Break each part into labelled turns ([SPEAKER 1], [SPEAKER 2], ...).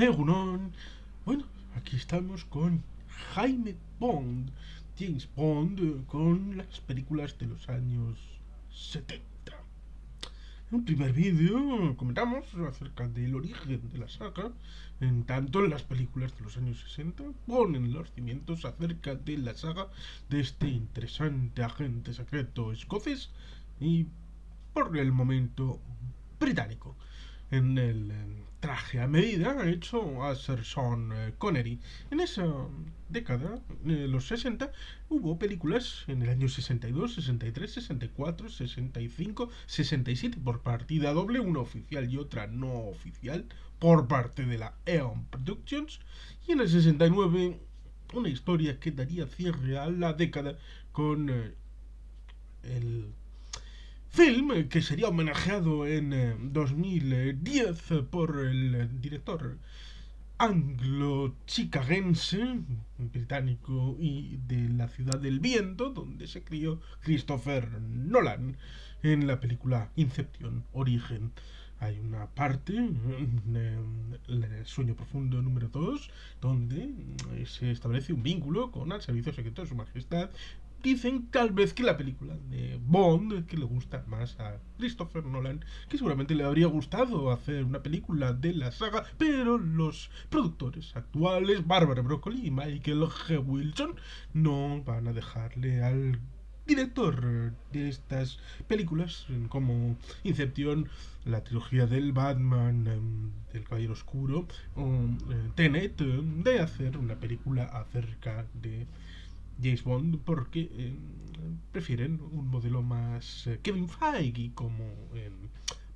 [SPEAKER 1] Gunón. Bueno, aquí estamos con Jaime Bond, James Bond, con las películas de los años 70. En un primer vídeo comentamos acerca del origen de la saga, en tanto en las películas de los años 60 ponen los cimientos acerca de la saga de este interesante agente secreto escocés y, por el momento, británico, en el traje a medida hecho a Sir Sean Connery. En esa década, los 60, hubo películas en el año 62, 63, 64, 65, 67 por partida doble, una oficial y otra no oficial, por parte de la Eon Productions, y en el 69 una historia que daría cierre a la década con el film que sería homenajeado en 2010 por el director anglo-chicagense, británico y de la Ciudad del Viento, donde se crió Christopher Nolan en la película Inception, Origen. Hay una parte, el Sueño Profundo número 2, donde se establece un vínculo con el Servicio Secreto de Su Majestad. Dicen tal vez que la película de Bond, que le gusta más a Christopher Nolan, que seguramente le habría gustado hacer una película de la saga, pero los productores actuales, Barbara Broccoli y Michael G. Wilson, no van a dejarle al director de estas películas, como Inception, la trilogía del Batman, del Caballero Oscuro, o Tenet, de hacer una película acerca de James Bond, porque prefieren un modelo más Kevin Feige como en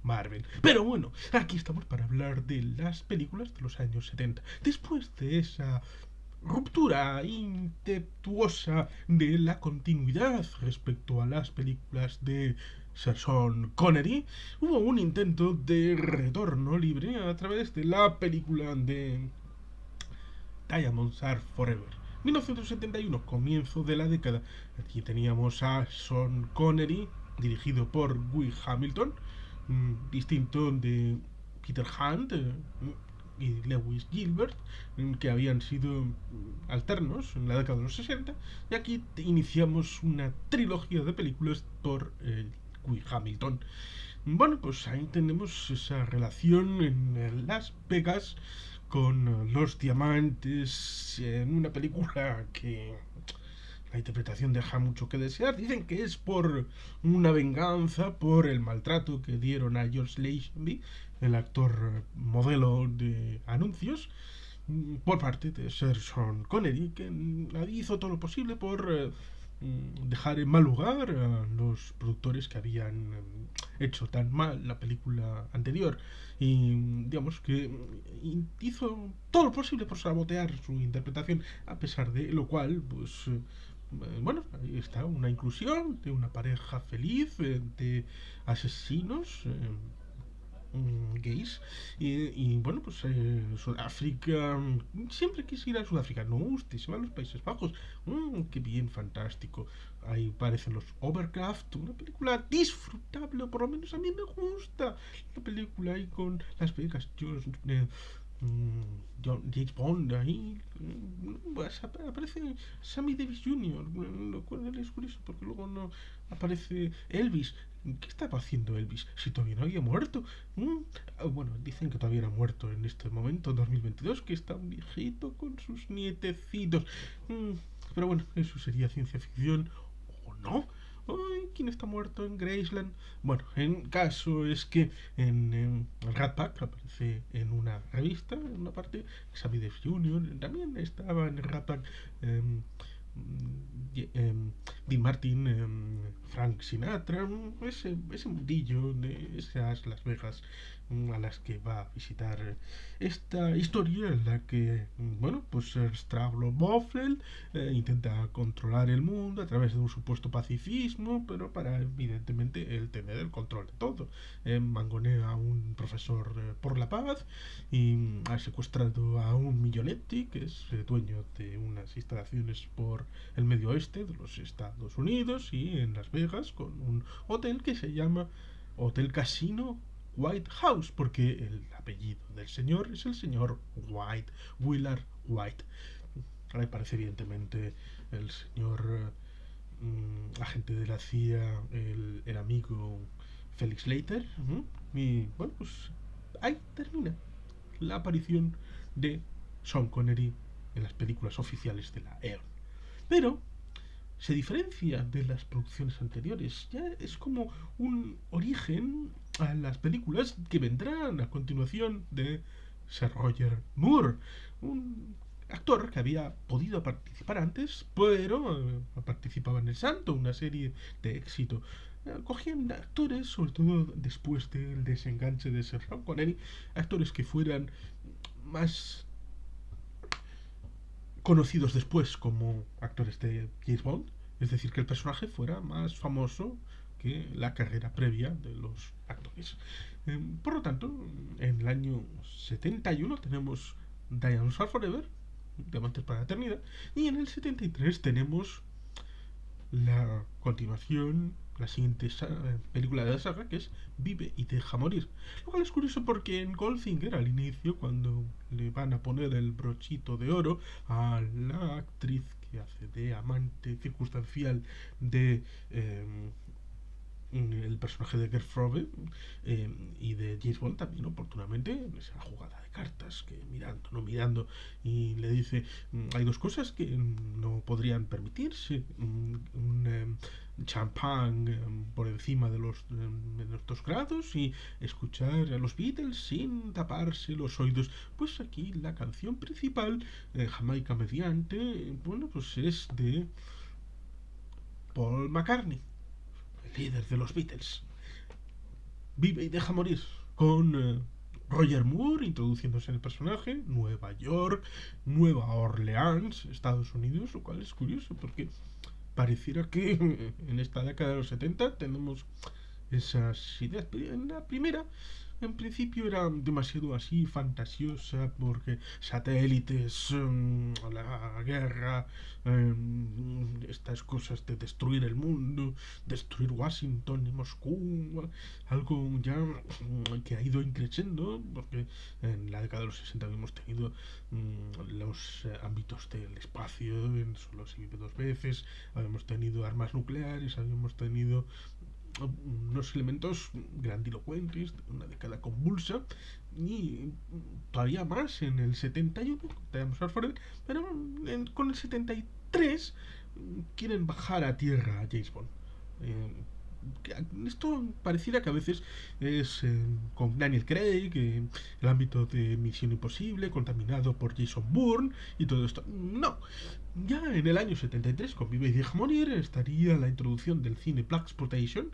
[SPEAKER 1] Marvel. Pero bueno, aquí estamos para hablar de las películas de los años 70. Después de esa ruptura impetuosa de la continuidad respecto a las películas de Sir Sean Connery, hubo un intento de retorno libre a través de la película de Diamonds Are Forever. 1971, comienzo de la década. Aquí teníamos a Sean Connery, dirigido por Guy Hamilton, distinto de Peter Hunt y Lewis Gilbert, que habían sido alternos en la década de los 60. Y aquí iniciamos una trilogía de películas por Guy Hamilton. Bueno, pues ahí tenemos esa relación en Las Vegas con los diamantes en una película que la interpretación deja mucho que desear. Dicen que es por una venganza por el maltrato que dieron a George Lazenby, el actor modelo de anuncios, por parte de Sir Sean Connery, que hizo todo lo posible por dejar en mal lugar a los productores que habían hecho tan mal la película anterior, y digamos que hizo todo lo posible por sabotear su interpretación, a pesar de lo cual, pues bueno, ahí está una inclusión de una pareja feliz de asesinos gays, y bueno, pues Sudáfrica, siempre quise ir a Sudáfrica, no, usted se va a los Países Bajos, qué bien, fantástico. Ahí aparecen los Overcraft, una película disfrutable, o por lo menos a mí me gusta la película ahí con las películas James Bond ahí, pues aparece Sammy Davis Jr., lo cual es curioso porque luego no aparece Elvis. ¿Qué estaba haciendo Elvis si todavía no había muerto? Bueno, dicen que todavía no ha muerto en este momento, en 2022, que está un viejito con sus nietecitos. Pero bueno, eso sería ciencia ficción o no. Ay, ¿quién está muerto en Graceland? Bueno, en caso es que en el Rat Pack aparece en una revista, en una parte, Sammy Davis Jr. También estaba en el Rat Pack. Dean Martin, Frank Sinatra, ese mundillo de esas Las Vegas a las que va a visitar esta historia, en la que, bueno, pues Strablo Boffel intenta controlar el mundo a través de un supuesto pacifismo, pero para evidentemente él tener el control de todo. Mangonea a un profesor por la paz y ha secuestrado a un millonetti, que es dueño de unas instalaciones por el medio oeste de los Estados Unidos y en Las Vegas, con un hotel que se llama Hotel Casino White House, porque el apellido del señor es el señor White, Willard White. Me parece evidentemente el señor agente de la CIA, el amigo Felix Leiter. Y bueno, pues ahí termina la aparición de Sean Connery en las películas oficiales de la Eon. Pero se diferencia de las producciones anteriores. Ya es como un origen a las películas que vendrán a continuación de Sir Roger Moore, un actor que había podido participar antes, pero participaba en El Santo, una serie de éxito. Cogían actores, sobre todo después del desenganche de Sir Sean Connery, actores que fueran más conocidos después como actores de James Bond, es decir, que el personaje fuera más famoso que la carrera previa de los actores. Por lo tanto, en el año 71 tenemos Diamonds Are Forever, Diamantes para la Eternidad, y en el 73 tenemos la continuación, la siguiente película de la saga, que es Vive y deja morir. Lo cual es curioso porque en Goldfinger, al inicio, cuando le van a poner el brochito de oro a la actriz que hace de amante circunstancial de el personaje de Gerfrobe y de James Bond también oportunamente esa jugada de cartas que mirando, no mirando, y le dice hay dos cosas que no podrían permitirse, un champán por encima de los menos 2 grados y escuchar a los Beatles sin taparse los oídos. Pues aquí la canción principal, Jamaica mediante, bueno, pues es de Paul McCartney, líder de los Beatles. Vive y deja morir con Roger Moore introduciéndose en el personaje, Nueva York, Nueva Orleans, Estados Unidos, lo cual es curioso porque pareciera que en esta década de los 70 tenemos esas ideas. Pero en la primera, en principio era demasiado así fantasiosa porque satélites, la guerra, estas cosas de destruir el mundo, destruir Washington y Moscú, algo ya que ha ido increciendo porque en la década de los 60 habíamos tenido los ámbitos del espacio, solo se vive dos veces, habíamos tenido armas nucleares, habíamos tenido unos elementos grandilocuentes, una década convulsa, y todavía más en el 71, pero con el 73 quieren bajar a tierra a James Bond. Esto pareciera que a veces es con Daniel Craig, el ámbito de Misión Imposible, contaminado por Jason Bourne y todo esto. No, ya en el año 73, con Vive y deja morir, estaría la introducción del cine Blaxploitation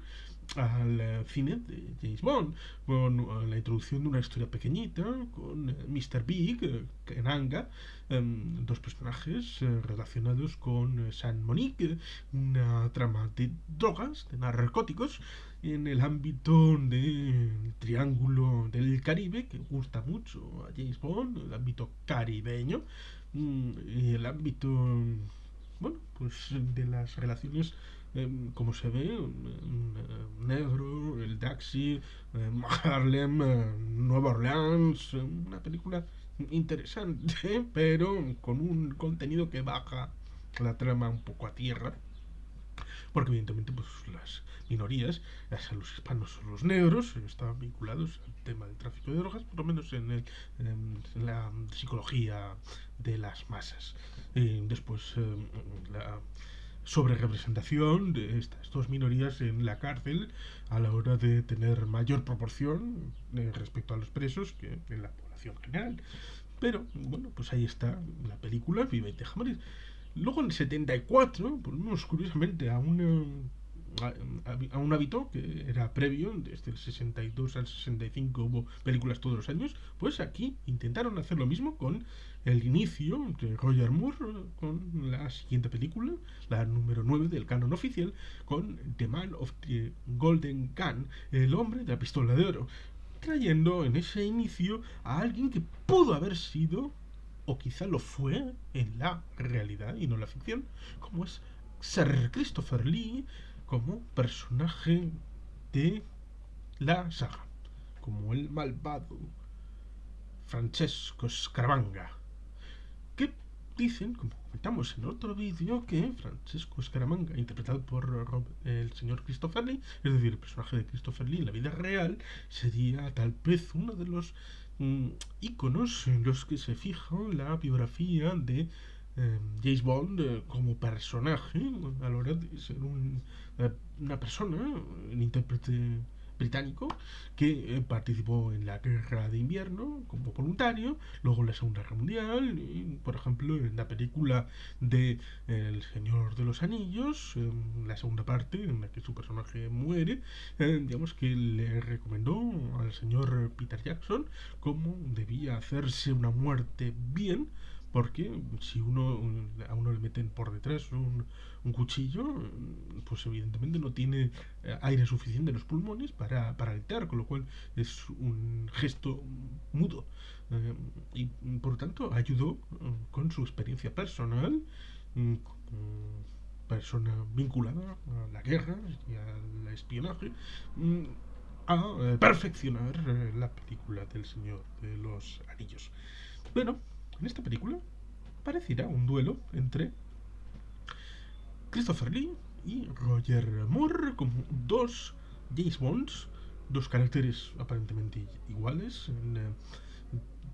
[SPEAKER 1] al cine de James Bond, con la introducción de una historia pequeñita, con Mr. Big, Kenanga, dos personajes relacionados con San Monique, una trama de drogas, de narcóticos, en el ámbito del Triángulo del Caribe, que gusta mucho a James Bond, el ámbito caribeño, y el ámbito, bueno, pues de las relaciones, como se ve, negro, el taxi, Harlem, Nueva Orleans, una película interesante, pero con un contenido que baja la trama un poco a tierra, porque evidentemente pues las minorías, ya sean los hispanos o los negros, estaban vinculados al tema del tráfico de drogas, por lo menos en la psicología de las masas. Después la sobre representación de estas dos minorías en la cárcel a la hora de tener mayor proporción respecto a los presos que en la población general. Pero bueno, pues ahí está la película Viva y deja morir. Luego en el 74 volvemos curiosamente a un hábito que era previo, desde el 62 al 65 hubo películas todos los años, pues aquí intentaron hacer lo mismo con el inicio de Roger Moore, con la siguiente película, la número 9 del canon oficial, con The Man of the Golden Gun, el hombre de la pistola de oro, trayendo en ese inicio a alguien que pudo haber sido, o quizá lo fue en la realidad y no en la ficción, como es Sir Christopher Lee, como personaje de la saga, como el malvado Francesco Scaramanga, que dicen, como comentamos en otro vídeo, que Francesco Scaramanga, interpretado por el señor Christopher Lee, es decir, el personaje de Christopher Lee en la vida real, sería tal vez uno de los íconos en los que se fija la biografía de James Bond como personaje a la hora de ser una persona, un intérprete británico que participó en la guerra de invierno como voluntario, luego en la Segunda Guerra Mundial, y, por ejemplo en la película de El Señor de los Anillos, en la segunda parte en la que su personaje muere, digamos que le recomendó al señor Peter Jackson cómo debía hacerse una muerte bien, porque si a uno le meten por detrás un cuchillo, pues evidentemente no tiene aire suficiente en los pulmones para gritar, con lo cual es un gesto mudo. Y por lo tanto ayudó con su experiencia personal, como persona vinculada a la guerra y al espionaje, a perfeccionar la película del Señor de los Anillos. Bueno, en esta película parecerá un duelo entre Christopher Lee y Roger Moore como dos James Bonds, dos caracteres aparentemente iguales en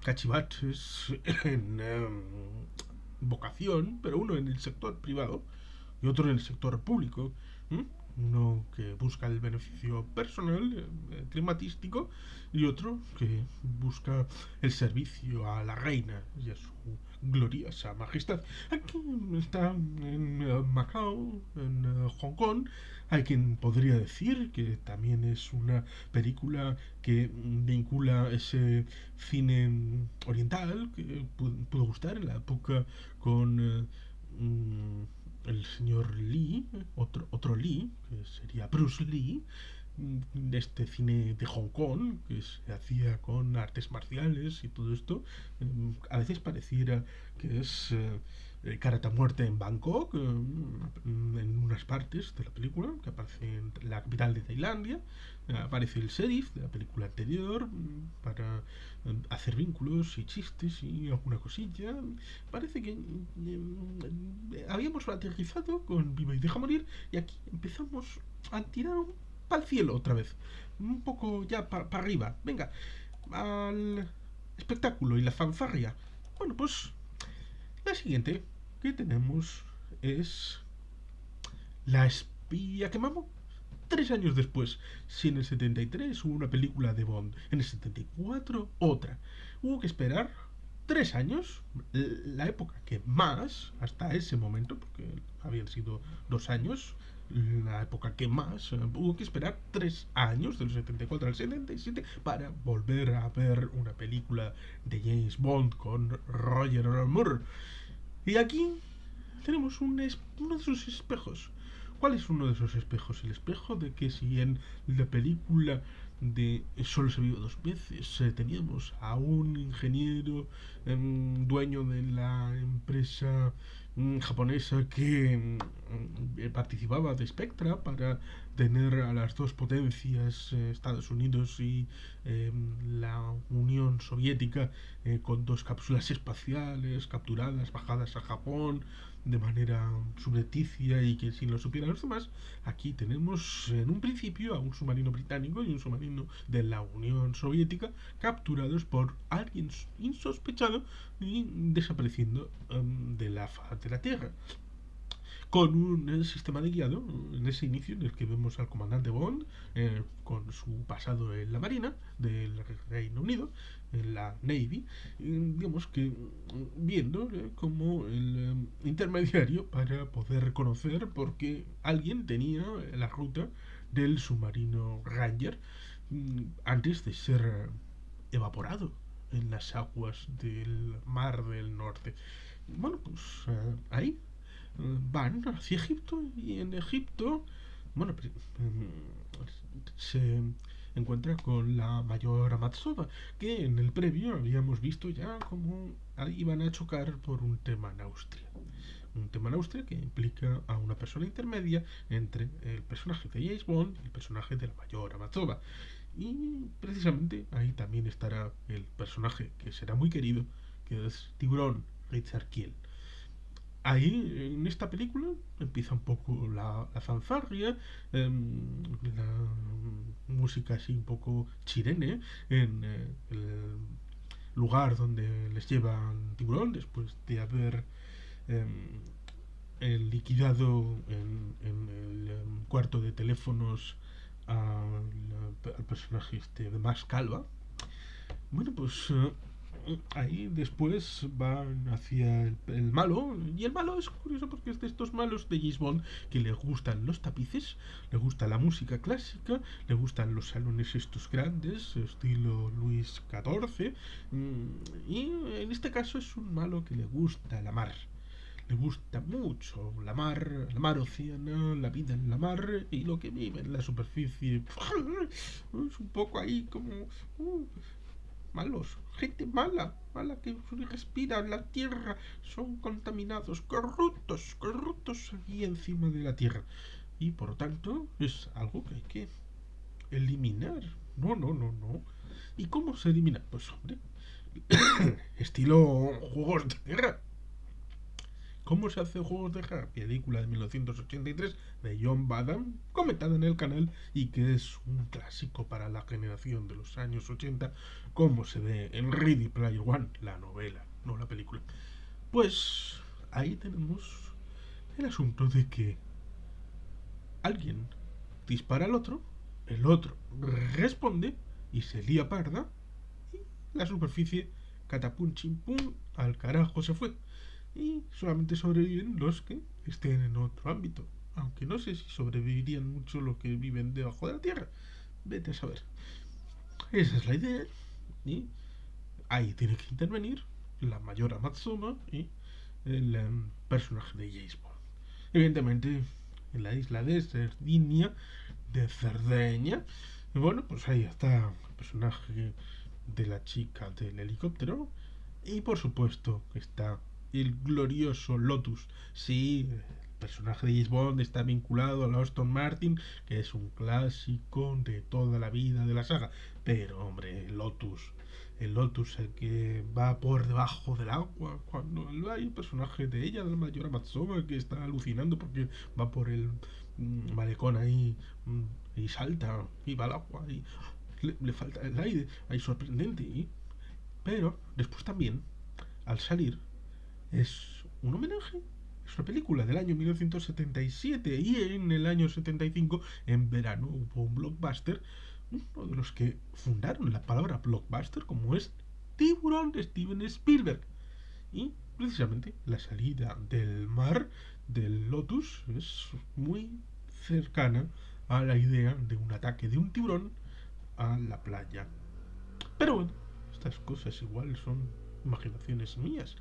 [SPEAKER 1] cachivaches, en vocación, pero uno en el sector privado y otro en el sector público. Uno que busca el beneficio personal, climatístico, y otro que busca el servicio a la reina y a su gloriosa majestad. Aquí está en Macao, en Hong Kong. Hay quien podría decir que también es una película que vincula ese cine oriental que pudo gustar en la época con el señor Lee, otro Lee, que sería Bruce Lee, de este cine de Hong Kong, que se hacía con artes marciales y todo esto. A veces pareciera que es Karate a muerte en Bangkok, en unas partes de la película, que aparece en la capital de Tailandia. Aparece el sheriff de la película anterior para hacer vínculos y chistes y alguna cosilla. Parece que habíamos aterrizado con Viva y Deja Morir y aquí empezamos a tirar para el cielo otra vez. Un poco ya para arriba. Venga, al espectáculo y la fanfarria. Bueno, pues la siguiente que tenemos es La espía que mamó. 3 años después, si en el 73 hubo una película de Bond, en el 74 otra. Hubo que esperar 3 años, la época que más, hasta ese momento, porque habían sido 2 años, la época que más, hubo que esperar 3 años, del 74 al 77, para volver a ver una película de James Bond con Roger Moore. Y aquí tenemos uno de sus espejos. ¿Cuál es uno de esos espejos? El espejo de que si en la película de Solo se vive dos veces teníamos a un ingeniero dueño de la empresa japonesa que participaba de Spectra para tener a las dos potencias, Estados Unidos y la Unión Soviética, con dos cápsulas espaciales capturadas, bajadas a Japón de manera subrepticia y que sin lo supieran los demás. Aquí tenemos en un principio a un submarino británico y un submarino de la Unión Soviética capturados por alguien insospechado y desapareciendo de la faz de la Tierra, con un sistema de guiado en ese inicio en el que vemos al comandante Bond con su pasado en la Marina del Reino Unido, en la Navy, digamos que viendo como el intermediario para poder reconocer porque alguien tenía la ruta del submarino Ranger antes de ser evaporado en las aguas del Mar del Norte. Bueno, pues ahí van hacia Egipto y en Egipto, bueno, se encuentra con la mayor Amatsova, que en el previo habíamos visto ya cómo iban a chocar por un tema en Austria. Un tema en Austria que implica a una persona intermedia entre el personaje de James Bond y el personaje de la mayor Amatsova. Y precisamente ahí también estará el personaje que será muy querido, que es Tiburón, Richard Kiel. Ahí, en esta película, empieza un poco la fanfarria, la música así un poco chirene, en el lugar donde les llevan tiburón después de haber em, liquidado en el cuarto de teléfonos al personaje este de Max Calva. Bueno, pues ahí después van hacia el malo. Y el malo es curioso porque es de estos malos de James Bond que le gustan los tapices, le gusta la música clásica, le gustan los salones estos grandes, estilo Luis XIV. Y en este caso es un malo que le gusta la mar. Le gusta mucho la mar océana, la vida en la mar y lo que vive en la superficie. Es un poco ahí como malos, gente mala, mala que respira en la tierra, son contaminados, corruptos, corruptos aquí encima de la tierra. Y por tanto es algo que hay que eliminar. No, no, no, no. ¿Y cómo se elimina? Pues hombre, estilo juegos de guerra. ¿Cómo se hace Juegos de Guerra? Película de 1983 de John Badham, comentada en el canal y que es un clásico para la generación de los años 80, como se ve en Ready Player One, la novela, no la película. Pues ahí tenemos el asunto de que alguien dispara al otro, el otro responde y se lía parda y la superficie catapum chimpum al carajo se fue. Y solamente sobreviven los que estén en otro ámbito. Aunque no sé si sobrevivirían mucho los que viven debajo de la tierra. Vete a saber. Esa es la idea. Y ahí tiene que intervenir la mayora Matsuma y el personaje de James Bond. Evidentemente, en la isla de Sardinia, de Cerdeña. Y bueno, pues ahí está el personaje de la chica del helicóptero. Y por supuesto está el glorioso Lotus. Sí, el personaje de James Bond está vinculado a la Aston Martin, que es un clásico de toda la vida de la saga. Pero, hombre, el Lotus, el que va por debajo del agua, cuando hay un personaje de ella, de la Mayora Matsuma, que está alucinando porque va por el malecón ahí y salta y va al agua y le falta el aire, ahí sorprendente. Pero después también, al salir, es un homenaje. Es una película del año 1977 y en el año 75, en verano, hubo un blockbuster, uno de los que fundaron la palabra blockbuster, como es Tiburón de Steven Spielberg. Y precisamente la salida del mar del Lotus es muy cercana a la idea de un ataque de un tiburón a la playa. Pero bueno, estas cosas igual son imaginaciones mías.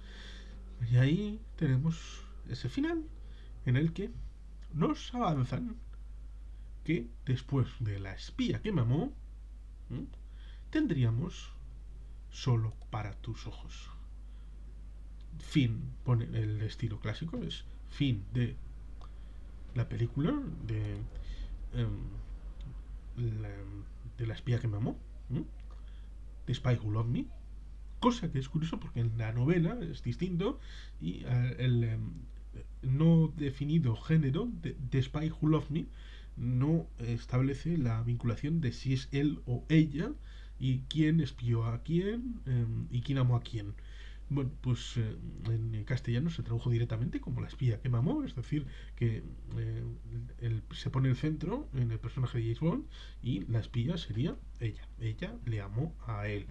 [SPEAKER 1] Y ahí tenemos ese final en el que nos avanzan que después de la espía que mamó, ¿m? Tendríamos solo para tus ojos. Fin, pone el estilo clásico, es fin de la película la, de la espía que mamó, ¿m? de Spy Who Loved Me, cosa que es curioso porque en la novela es distinto y el no definido género de Spy Who Loved Me no establece la vinculación de si es él o ella y quién espió a quién y quién amó a quién. Bueno, pues en castellano se tradujo directamente como la espía que mamó, es decir, que se pone el centro en el personaje de James Bond y la espía sería ella. Ella le amó a él.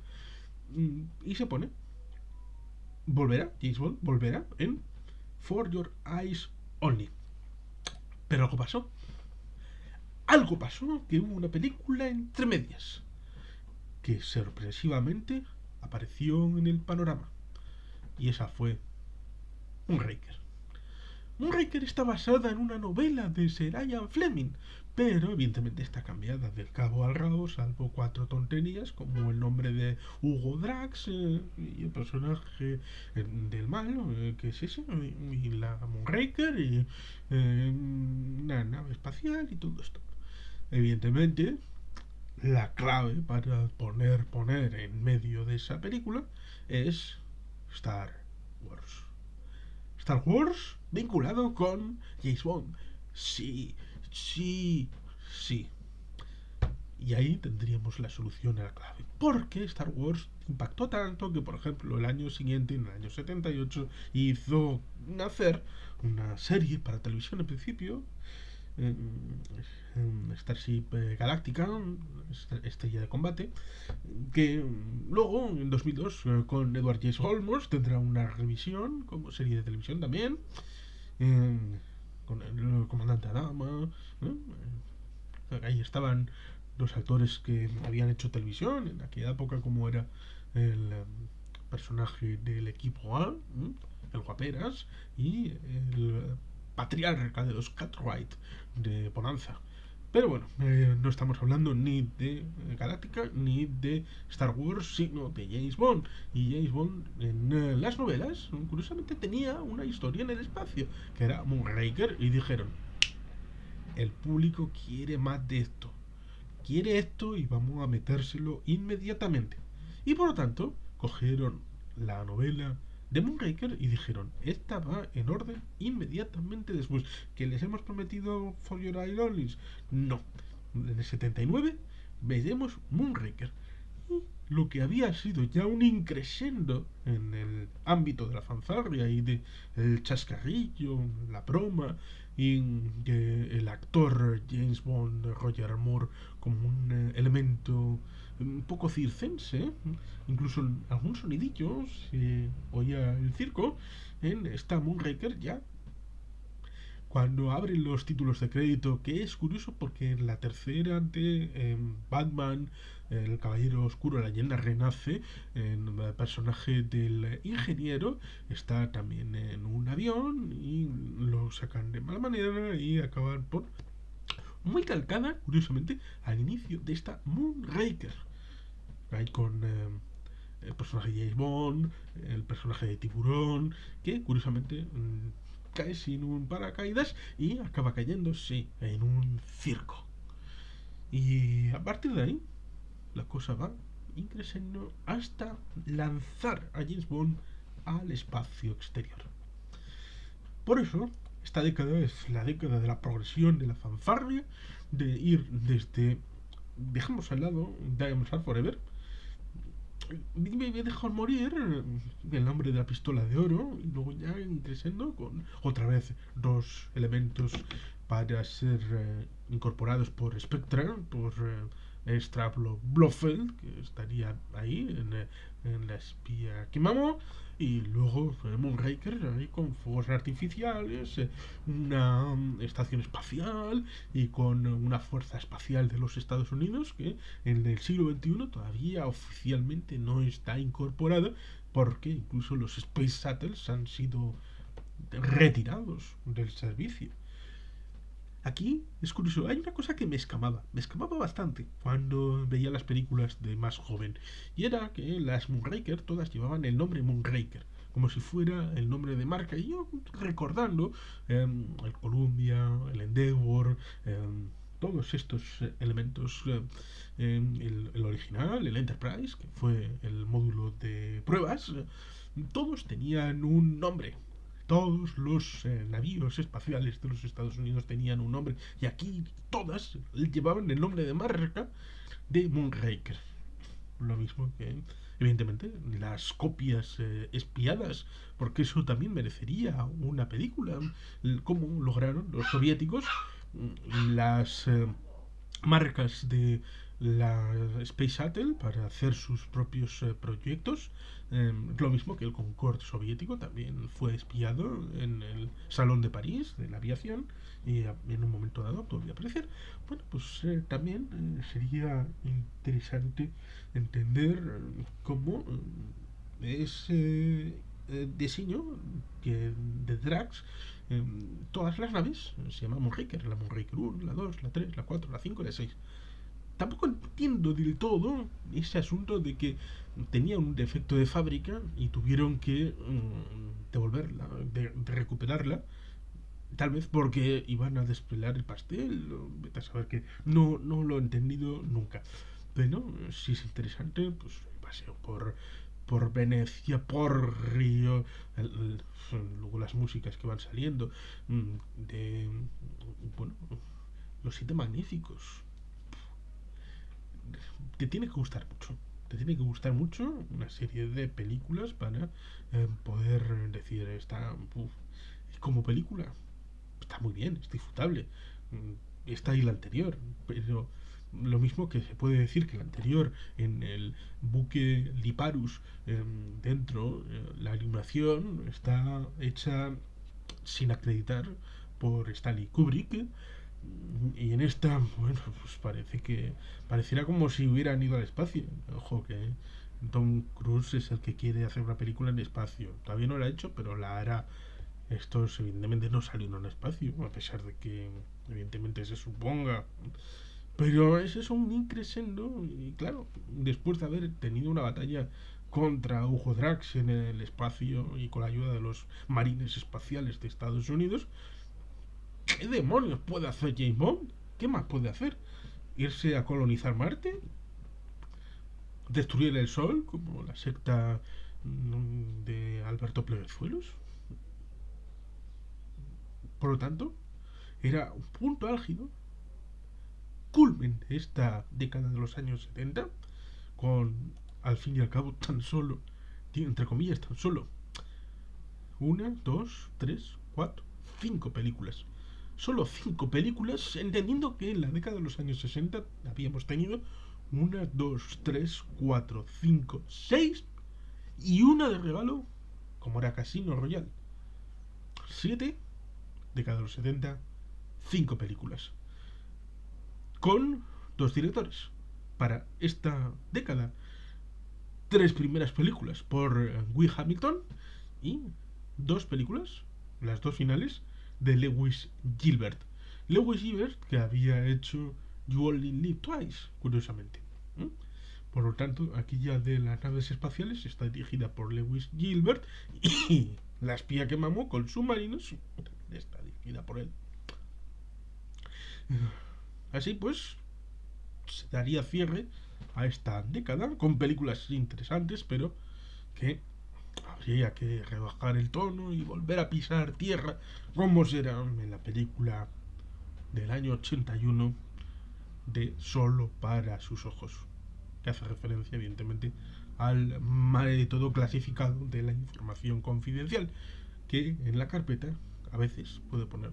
[SPEAKER 1] Y se pone, volverá, James Bond volverá en For Your Eyes Only. Pero algo pasó que hubo una película entre medias que sorpresivamente apareció en el panorama. Y esa fue Moonraker. Moonraker está basada en una novela de Sir Ian Fleming, pero evidentemente está cambiada del cabo al rabo, salvo 4 tonterías como el nombre de Hugo Drax y el personaje del malo, que es ese, y la Moonraker y una nave espacial y todo esto. Evidentemente, la clave para poner en medio de esa película es Star Wars. Star Wars vinculado con James Bond. Sí, sí, sí. Y ahí tendríamos la solución a la clave. Porque Star Wars impactó tanto que, por ejemplo, el año siguiente, en el año 78, hizo nacer una serie para televisión en principio, Starship Galáctica, estrella de combate, que luego, en 2002, con Edward James Olmos, tendrá una revisión como serie de televisión también, eh, con el comandante Adama, ¿no? Ahí estaban los actores que habían hecho televisión en aquella época, como era el personaje del equipo A, el Guaperas, y el patriarca de los Cartwright de Bonanza. Pero bueno, no estamos hablando ni de Galáctica ni de Star Wars, sino de James Bond. Y James Bond en las novelas, curiosamente, tenía una historia en el espacio, que era Moonraker, y dijeron, el público quiere más de esto. Quiere esto y vamos a metérselo inmediatamente. Y por lo tanto, cogieron la novela de Moonraker y dijeron, esta va en orden inmediatamente después. ¿Que les hemos prometido For Your Eyes Only? No. En el 79 veremos Moonraker. Y lo que había sido ya un increscendo en el ámbito de la fanfarria y de el chascarrillo, la broma, y el actor James Bond, Roger Moore, como un elemento un poco circense, incluso en algún sonidillo se oía el circo, en esta Moonraker ya cuando abren los títulos de crédito, que es curioso porque en la tercera de Batman, el Caballero Oscuro, la leyenda renace, en el personaje del ingeniero está también en un avión y lo sacan de mala manera y acaban por muy calcada, curiosamente, al inicio de esta Moonraker. Ahí con el personaje de James Bond, el personaje de Tiburón, que curiosamente cae sin un paracaídas y acaba cayendo, sí, en un circo. Y a partir de ahí, la cosa va increciendo hasta lanzar a James Bond al espacio exterior. Por eso, esta década es la década de la progresión, de la fanfarria, de ir desde, dejamos al lado Diamonds Are Forever, me dejó morir el nombre de la pistola de oro y luego ya creciendo con otra vez dos elementos para ser incorporados por Spectra, por Extra Blofeld, que estaría ahí en la espía Kimamo, y luego Moonraker ahí con fuegos artificiales, una estación espacial y con una fuerza espacial de los Estados Unidos que en el siglo XXI todavía oficialmente no está incorporada porque incluso los Space Shuttles han sido retirados del servicio. Aquí es curioso, hay una cosa que me escamaba bastante cuando veía las películas de más joven, y era que las Moonraker todas llevaban el nombre Moonraker, como si fuera el nombre de marca, y yo recordando el Columbia, el Endeavour, todos estos elementos, el original, el Enterprise, que fue el módulo de pruebas, todos tenían un nombre. Todos los navíos espaciales de los Estados Unidos tenían un nombre. Y aquí todas llevaban el nombre de marca de Moonraker. Lo mismo que, evidentemente, las copias espiadas, porque eso también merecería una película. Cómo lograron los soviéticos las marcas de la Space Shuttle para hacer sus propios proyectos. Lo mismo que el Concorde soviético también fue espiado en el Salón de París de la aviación y en un momento dado pudo aparecer. Bueno, pues también sería interesante entender cómo ese diseño que de Drax, todas las naves se llaman Moonraker, la Moonraker 1, la 2, la 3, la 4, la 5 y la 6. Tampoco entiendo del todo ese asunto de que tenía un defecto de fábrica y tuvieron que devolverla, de recuperarla, Tal vez porque iban a despelar el pastel, o vete a saber que no lo he entendido nunca. Pero si es interesante, pues paseo por Venecia, por Río, luego las músicas que van saliendo, de, bueno, los siete magníficos. Te tiene que gustar mucho. Te tiene que gustar mucho una serie de películas para poder decir, está como película, está muy bien, es disfrutable. Está ahí la anterior, pero lo mismo que se puede decir que la anterior en el buque Liparus dentro, la animación está hecha sin acreditar por Stanley Kubrick, y en esta, bueno, pues pareciera como si hubieran ido al espacio. Ojo que Tom Cruise es el que quiere hacer una película en el espacio. Todavía no la ha hecho, pero la hará. Estos evidentemente no salieron al espacio, a pesar de que evidentemente se suponga. Pero ese es un increscendo y claro, después de haber tenido una batalla contra Hugo Drax en el espacio y con la ayuda de los marines espaciales de Estados Unidos, ¿qué demonios puede hacer James Bond? ¿Qué más puede hacer? ¿Irse a colonizar Marte? ¿Destruir el Sol como la secta de Alberto Plebezuelos? Por lo tanto, era un punto álgido, culmen de esta década de los años 70, con al fin y al cabo tan solo, entre comillas, tan solo una, dos, tres, cuatro, cinco películas. Solo cinco películas, entendiendo que en la década de los años 60 habíamos tenido una, dos, tres, cuatro, cinco, seis y una de regalo, como era Casino Royale. Siete, década de los 70, cinco películas. Con dos directores. Para esta década, tres primeras películas por Will Hamilton y dos películas, las dos finales, de Lewis Gilbert. Lewis Gilbert que había hecho You Only Live Twice, curiosamente. ¿Mm? Por lo tanto, aquí ya de las naves espaciales está dirigida por Lewis Gilbert y La espía que mamó con submarinos está dirigida por él. Así pues, se daría cierre a esta década con películas interesantes, pero que habría que rebajar el tono y volver a pisar tierra, como será en la película del año 81 de Solo para sus ojos, que hace referencia evidentemente al método clasificado de la información confidencial, que en la carpeta a veces puede poner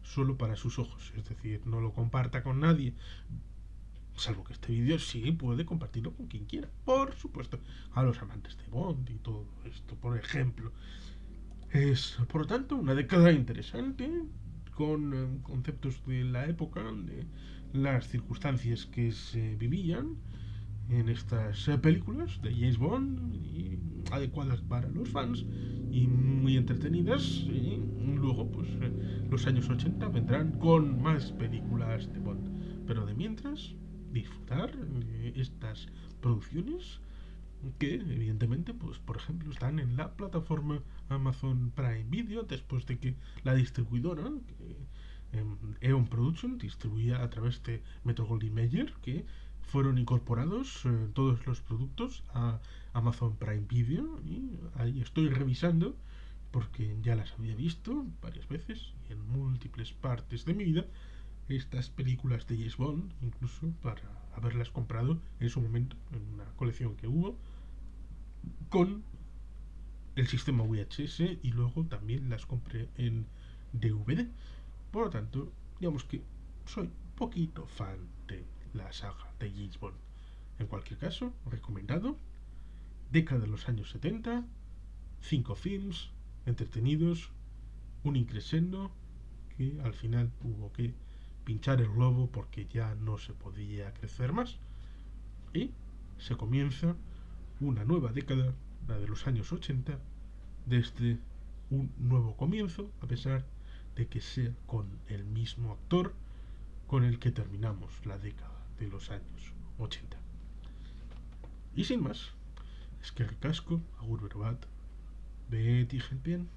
[SPEAKER 1] solo para sus ojos, es decir, no lo comparta con nadie, salvo que este vídeo sí puede compartirlo con quien quiera, por supuesto, a los amantes de Bond y todo esto, por ejemplo. Es, por lo tanto, una década interesante, con conceptos de la época, de las circunstancias que se vivían en estas películas de James Bond, y adecuadas para los fans y muy entretenidas. Y luego, pues, los años 80 vendrán con más películas de Bond. Pero de mientras, disfrutar estas producciones que evidentemente, pues por ejemplo, están en la plataforma Amazon Prime Video, después de que la distribuidora Eon Production distribuía a través de Metro Goldwyn Mayer, que fueron incorporados todos los productos a Amazon Prime Video, y ahí estoy revisando porque ya las había visto varias veces y en múltiples partes de mi vida estas películas de James Bond, incluso para haberlas comprado en su momento en una colección que hubo con el sistema VHS, y luego también las compré en DVD. Por lo tanto, digamos que soy poquito fan de la saga de James Bond. En cualquier caso, recomendado. Década de los años 70, 5 films entretenidos, un increscendo que al final hubo que pinchar el globo porque ya no se podía crecer más. Y se comienza una nueva década, la de los años 80, desde un nuevo comienzo, a pesar de que sea con el mismo actor con el que terminamos la década de los años 80. Y sin más, es que recasco, agur berbat, Betty Gelpien.